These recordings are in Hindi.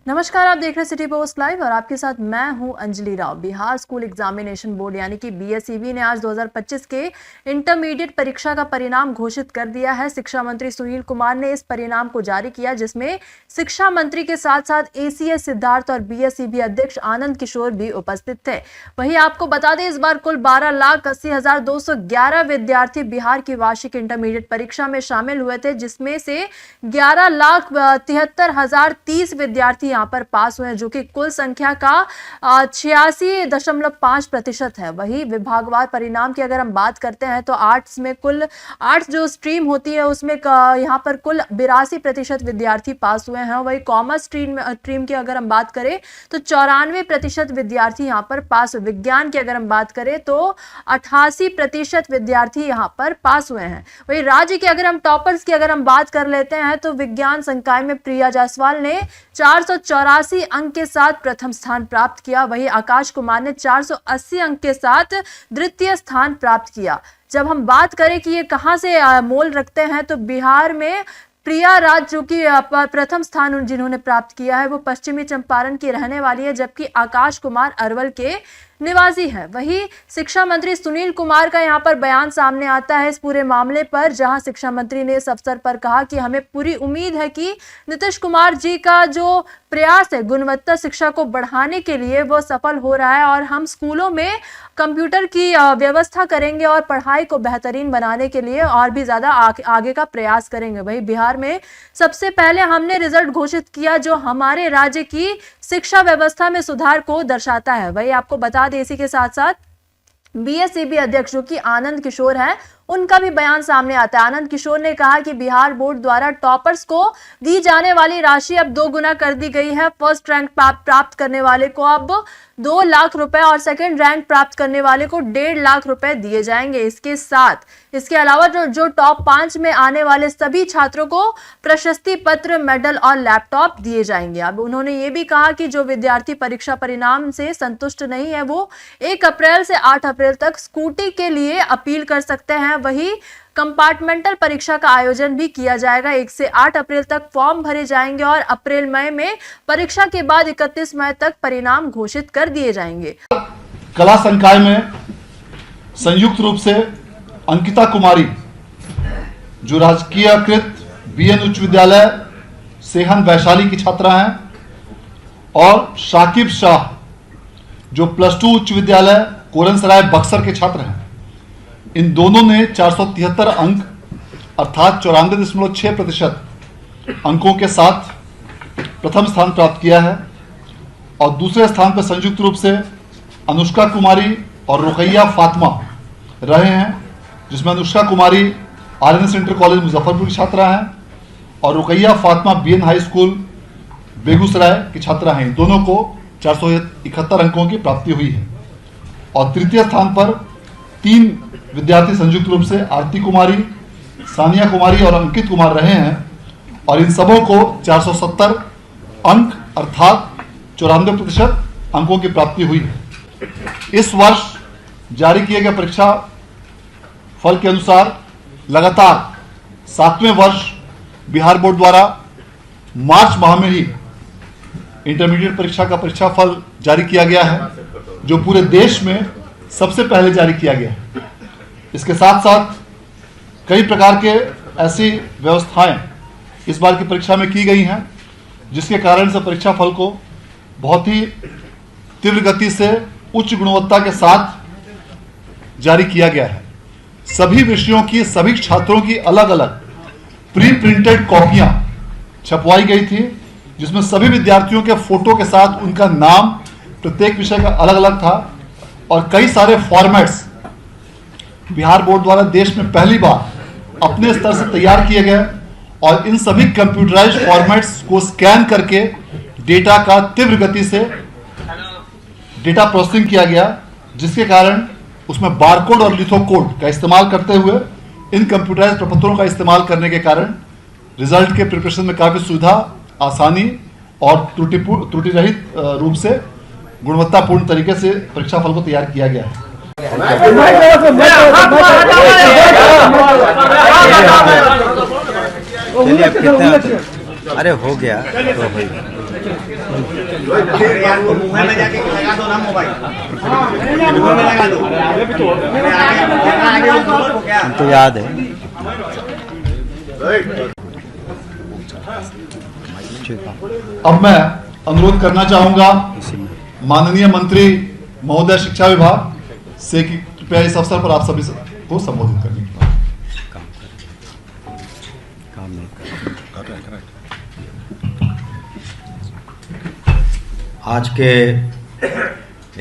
नमस्कार, आप देख रहे हैं सिटी पोस्ट लाइव और आपके साथ मैं हूं Anjali Rao. Bihar school examination board यानी कि बीएसईबी ने आज 2025 के इंटरमीडिएट परीक्षा का परिणाम घोषित कर दिया है। शिक्षा मंत्री सुनील कुमार ने इस परिणाम को जारी किया, जिसमें शिक्षा मंत्री के साथ साथ एसीएस सिद्धार्थ और बीएसईबी अध्यक्ष आनंद किशोर भी उपस्थित थे। वहीं आपको बता दें, इस बार कुल 12,80,211 विद्यार्थी बिहार की वार्षिक इंटरमीडिएट परीक्षा में शामिल हुए थे, जिसमें से 11,73,030 विद्यार्थी यहाँ पर पास हुए हैं, जो कि कुल संख्या का 86.5% है। वही विभागवार परिणाम की अगर हम बात करते हैं तो आर्ट्स में कुल आर्ट्स जो स्ट्रीम होती है उसमें यहाँ पर कुल 82% विद्यार्थी पास हुए हैं। वही कॉमर्स स्ट्रीम की अगर हम बात करें तो 94% विद्यार्थी यहाँ पर पास हुए। विज्ञान की अगर हम बात करें तो 88% विद्यार्थी यहाँ पर पास हुए हैं। वही राज्य की अगर हम टॉपर्स की अगर हम बात कर लेते हैं तो विज्ञान संकाय में प्रिया जायसवाल ने 484 अंक के साथ प्रथम स्थान प्राप्त किया। वहीं आकाश कुमार ने 480 अंक के साथ द्वितीय स्थान प्राप्त किया। जब हम बात करें कि ये कहां से मोल रखते हैं तो बिहार में प्रिया राज जो कि प्रथम स्थान जिन्होंने प्राप्त किया है वो पश्चिमी चंपारण की रहने वाली है, जबकि आकाश कुमार अरवल के निवासी है। वही शिक्षा मंत्री सुनील कुमार का यहाँ पर बयान सामने आता है इस पूरे मामले पर, जहां शिक्षा मंत्री ने इस अवसर पर कहा कि हमें पूरी उम्मीद है कि नीतीश कुमार जी का जो प्रयास है गुणवत्ता शिक्षा को बढ़ाने के लिए वो सफल हो रहा है और हम स्कूलों में कंप्यूटर की व्यवस्था करेंगे और पढ़ाई को बेहतरीन बनाने के लिए और भी ज्यादा आगे का प्रयास करेंगे। वही बिहार में सबसे पहले हमने रिजल्ट घोषित किया जो हमारे राज्य की शिक्षा व्यवस्था में सुधार को दर्शाता है। वही आपको बता दें, इसी के साथ साथ बीएसईबी अध्यक्ष जो कि आनंद किशोर हैं, उनका भी बयान सामने आता है। आनंद किशोर ने कहा कि बिहार बोर्ड द्वारा टॉपर्स को दी जाने वाली राशि अब 2 गुना कर दी गई है। फर्स्ट रैंक प्राप्त करने वाले को अब 2 लाख रुपए और सेकंड रैंक प्राप्त करने वाले को 1.5 लाख रुपए दिए जाएंगे। इसके अलावा जो टॉप 5 में आने वाले सभी छात्रों को प्रशस्ति पत्र, मेडल और लैपटॉप दिए जाएंगे। अब उन्होंने ये भी कहा कि जो विद्यार्थी परीक्षा परिणाम से संतुष्ट नहीं है वो 1 अप्रैल से 8 अप्रैल तक स्कूटी के लिए अपील कर सकते हैं। वही कंपार्टमेंटल परीक्षा का आयोजन भी किया जाएगा। 1 से 8 अप्रैल तक फॉर्म भरे जाएंगे और अप्रैल मई में परीक्षा के बाद 31 मई तक परिणाम घोषित कर दिए जाएंगे। कला संकाय में संयुक्त रूप से अंकिता कुमारी जो राजकीयकृत बीएन उच्च विद्यालय सेहन वैशाली की छात्रा हैं और शाकिब शाह जो +2 उच्च विद्यालय कोरनसराय बक्सर के छात्र हैं, इन दोनों ने 473 अंक अर्थात 94.6% अंकों के साथ प्रथम स्थान प्राप्त किया है। और दूसरे स्थान पर संयुक्त रूप से अनुष्का कुमारी और रुकैया फातिमा रहे हैं, जिसमें Anushka Kumari RNS inter college Muzaffarpur की छात्रा हैं और Rukaiya Fatima BN high school Begusarai की छात्रा हैं। दोनों को 471 अंकों की प्राप्ति हुई है। और तृतीय स्थान पर 3 विद्यार्थी संयुक्त रूप से आरती कुमारी, सानिया कुमारी और अंकित कुमार रहे हैं और इन सबों को 470 अंक अर्थात 94% अंकों की प्राप्ति हुई है। इस वर्ष जारी किए गए परीक्षा फल के अनुसार लगातार 7वें वर्ष बिहार बोर्ड द्वारा मार्च माह में ही इंटरमीडिएट परीक्षा का परीक्षा फल जारी किया गया है, जो पूरे देश में सबसे पहले जारी किया गया है। इसके साथ साथ कई प्रकार के ऐसी व्यवस्थाएं इस बार की परीक्षा में की गई हैं, जिसके कारण से परीक्षा फल को बहुत ही तीव्र गति से उच्च गुणवत्ता के साथ जारी किया गया है। सभी विषयों की सभी छात्रों की अलग अलग प्री प्रिंटेड कॉपियां छपवाई गई थी, जिसमें सभी विद्यार्थियों के फोटो के साथ उनका नाम प्रत्येक विषय का अलग अलग था और कई सारे फॉर्मेट्स बिहार बोर्ड द्वारा देश में पहली बार अपने स्तर से तैयार किए गए और इन सभी कंप्यूटराइज्ड फॉर्मेट्स को स्कैन करके डेटा का तीव्र गति से डेटा प्रोसेसिंग किया गया, जिसके कारण उसमें बारकोड और लिथोकोड का इस्तेमाल करते हुए इन कंप्यूटराइज्ड प्रपत्रों का इस्तेमाल करने के कारण रिजल्ट के प्रिपरेशन में काफ़ी सुविधा, आसानी और त्रुटि रहित रूप से गुणवत्तापूर्ण तरीके से परीक्षा फल को तैयार किया गया है। अरे हो गया तो हो गया। यार वो मुंह में जाके लगा दो ना मोबाइल, मुंह में लगा दो, क्या हमको याद है। अब मैं अनुरोध करना चाहूंगा माननीय मंत्री महोदय शिक्षा विभाग से कि कृपया इस अवसर पर आप सभी को संबोधित करने की काम नहीं कर। आज के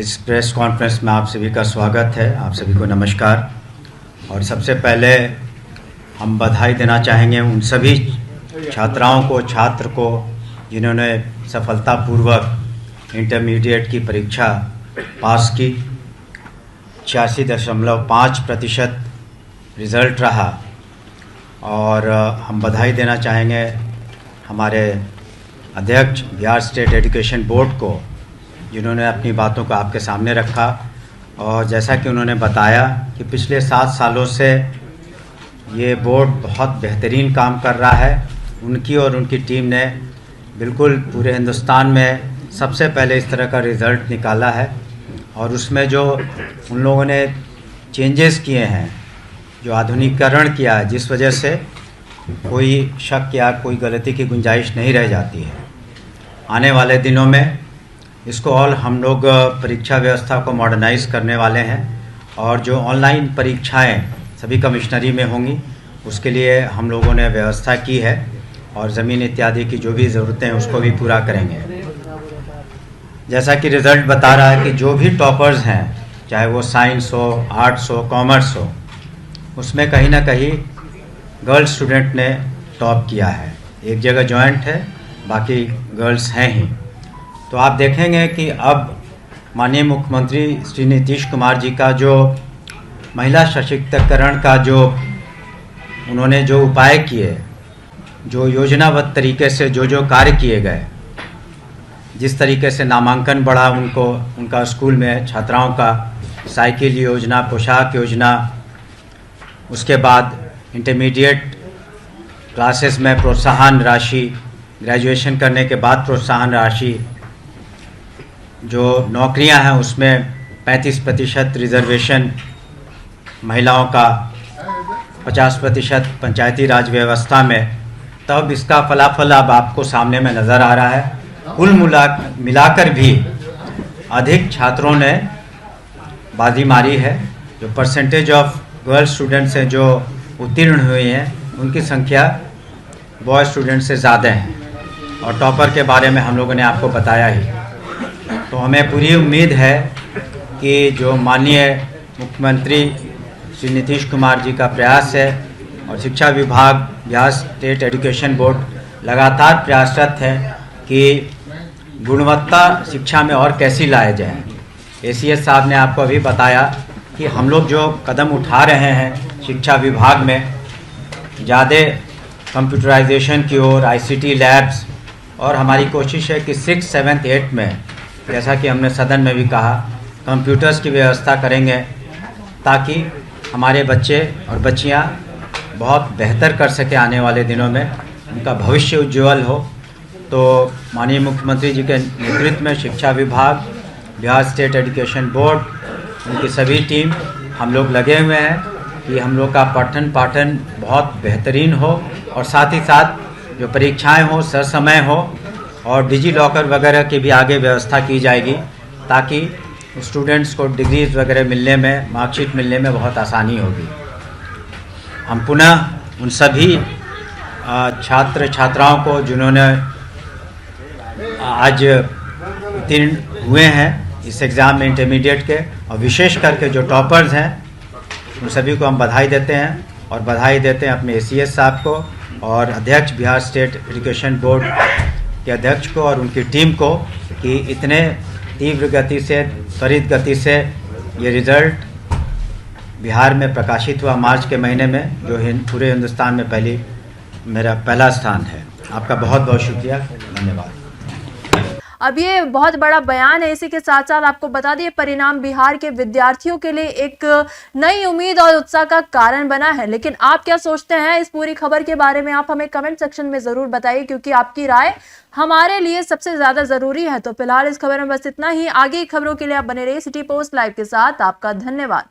इस प्रेस कॉन्फ्रेंस में आप सभी का स्वागत है। आप सभी को नमस्कार। और सबसे पहले हम बधाई देना चाहेंगे उन सभी छात्राओं को, छात्र को जिन्होंने सफलतापूर्वक इंटरमीडिएट की परीक्षा पास की। 86.5% रिज़ल्ट रहा। और हम बधाई देना चाहेंगे हमारे अध्यक्ष बिहार स्टेट एजुकेशन बोर्ड को, जिन्होंने अपनी बातों को आपके सामने रखा। और जैसा कि उन्होंने बताया कि पिछले 7 सालों से ये बोर्ड बहुत बेहतरीन काम कर रहा है। उनकी और उनकी टीम ने बिल्कुल पूरे हिंदुस्तान में सबसे पहले इस तरह का रिज़ल्ट निकाला है। और उसमें जो उन लोगों ने चेंजेस किए हैं, जो आधुनिकीकरण किया है, जिस वजह से कोई शक या कोई गलती की गुंजाइश नहीं रह जाती है। आने वाले दिनों में इसको और हम लोग परीक्षा व्यवस्था को मॉडर्नाइज़ करने वाले हैं। और जो ऑनलाइन परीक्षाएं सभी कमिश्नरी में होंगी, उसके लिए हम लोगों ने व्यवस्था की है। और ज़मीन इत्यादि की जो भी ज़रूरतें हैं उसको भी पूरा करेंगे। जैसा कि रिज़ल्ट बता रहा है कि जो भी टॉपर्स हैं, चाहे वो साइंस हो, आर्ट्स हो, कॉमर्स हो, उसमें कहीं ना कहीं गर्ल्स स्टूडेंट ने टॉप किया है। एक जगह जॉइंट है, बाकी गर्ल्स हैं ही। तो आप देखेंगे कि अब माननीय मुख्यमंत्री श्री नीतीश कुमार जी का जो महिला सशक्तिकरण का जो उन्होंने जो उपाय किए, जो योजनाबद्ध तरीके से जो कार्य किए गए, जिस तरीके से नामांकन बढ़ा उनको, उनका स्कूल में छात्राओं का साइकिल योजना, पोशाक योजना, उसके बाद इंटरमीडिएट क्लासेस में प्रोत्साहन राशि, ग्रेजुएशन करने के बाद प्रोत्साहन राशि, जो नौकरियां हैं उसमें 35% रिजर्वेशन महिलाओं का, 50% पंचायती राज व्यवस्था में, तब इसका फलाफल अब आपको सामने में नज़र आ रहा है। कुल मिलाकर भी अधिक छात्रों ने बाजी मारी है। जो परसेंटेज ऑफ गर्ल स्टूडेंट्स हैं जो उत्तीर्ण हुए हैं, उनकी संख्या बॉय स्टूडेंट से ज़्यादा है। और टॉपर के बारे में हम लोगों ने आपको बताया ही। तो हमें पूरी उम्मीद है कि जो माननीय मुख्यमंत्री श्री नीतीश कुमार जी का प्रयास है और शिक्षा विभाग, बिहार स्टेट एजुकेशन बोर्ड लगातार प्रयासरत है कि गुणवत्ता शिक्षा में और कैसी लाए जाए। एसीएस साहब ने आपको अभी बताया कि हम लोग जो कदम उठा रहे हैं शिक्षा विभाग में, ज़्यादा कंप्यूटराइजेशन की ओर, आईसीटी लैब्स, और हमारी कोशिश है कि 6, 7, 8 में, जैसा कि हमने सदन में भी कहा, कंप्यूटर्स की व्यवस्था करेंगे ताकि हमारे बच्चे और बच्चियां बहुत बेहतर कर सके आने वाले दिनों में, उनका भविष्य उज्ज्वल हो। तो माननीय मुख्यमंत्री जी के नेतृत्व में शिक्षा विभाग, बिहार स्टेट एजुकेशन बोर्ड, उनकी सभी टीम, हम लोग लगे हुए हैं कि हम लोग का पठन पाठन बहुत बेहतरीन हो और साथ ही साथ जो परीक्षाएं हो ससमय हो, और डिजी लॉकर वगैरह की भी आगे व्यवस्था की जाएगी ताकि स्टूडेंट्स को डिग्रीज वगैरह मिलने में, मार्कशीट मिलने में बहुत आसानी होगी। हम पुनः उन सभी छात्र छात्राओं को जिन्होंने आज उत्तीर्ण हुए हैं इस एग्ज़ाम में इंटरमीडिएट के, और विशेष करके जो टॉपर्स हैं, उन सभी को हम बधाई देते हैं। और बधाई देते हैं अपने एसीएस साहब को और अध्यक्ष बिहार स्टेट एजुकेशन बोर्ड के अध्यक्ष को और उनकी टीम को कि इतने तीव्र गति से, त्वरित गति से ये रिज़ल्ट बिहार में प्रकाशित हुआ मार्च के महीने में, जो पूरे हिंदुस्तान में मेरा पहला स्थान है। आपका बहुत बहुत शुक्रिया, धन्यवाद। अब ये बहुत बड़ा बयान है। इसी के साथ साथ आपको बता दिए परिणाम बिहार के विद्यार्थियों के लिए एक नई उम्मीद और उत्साह का कारण बना है। लेकिन आप क्या सोचते हैं इस पूरी खबर के बारे में, आप हमें कमेंट सेक्शन में जरूर बताइए, क्योंकि आपकी राय हमारे लिए सबसे ज्यादा जरूरी है। तो फिलहाल इस खबर में बस इतना ही। आगे की खबरों के लिए आप बने रहिए सिटी पोस्ट लाइव के साथ। आपका धन्यवाद।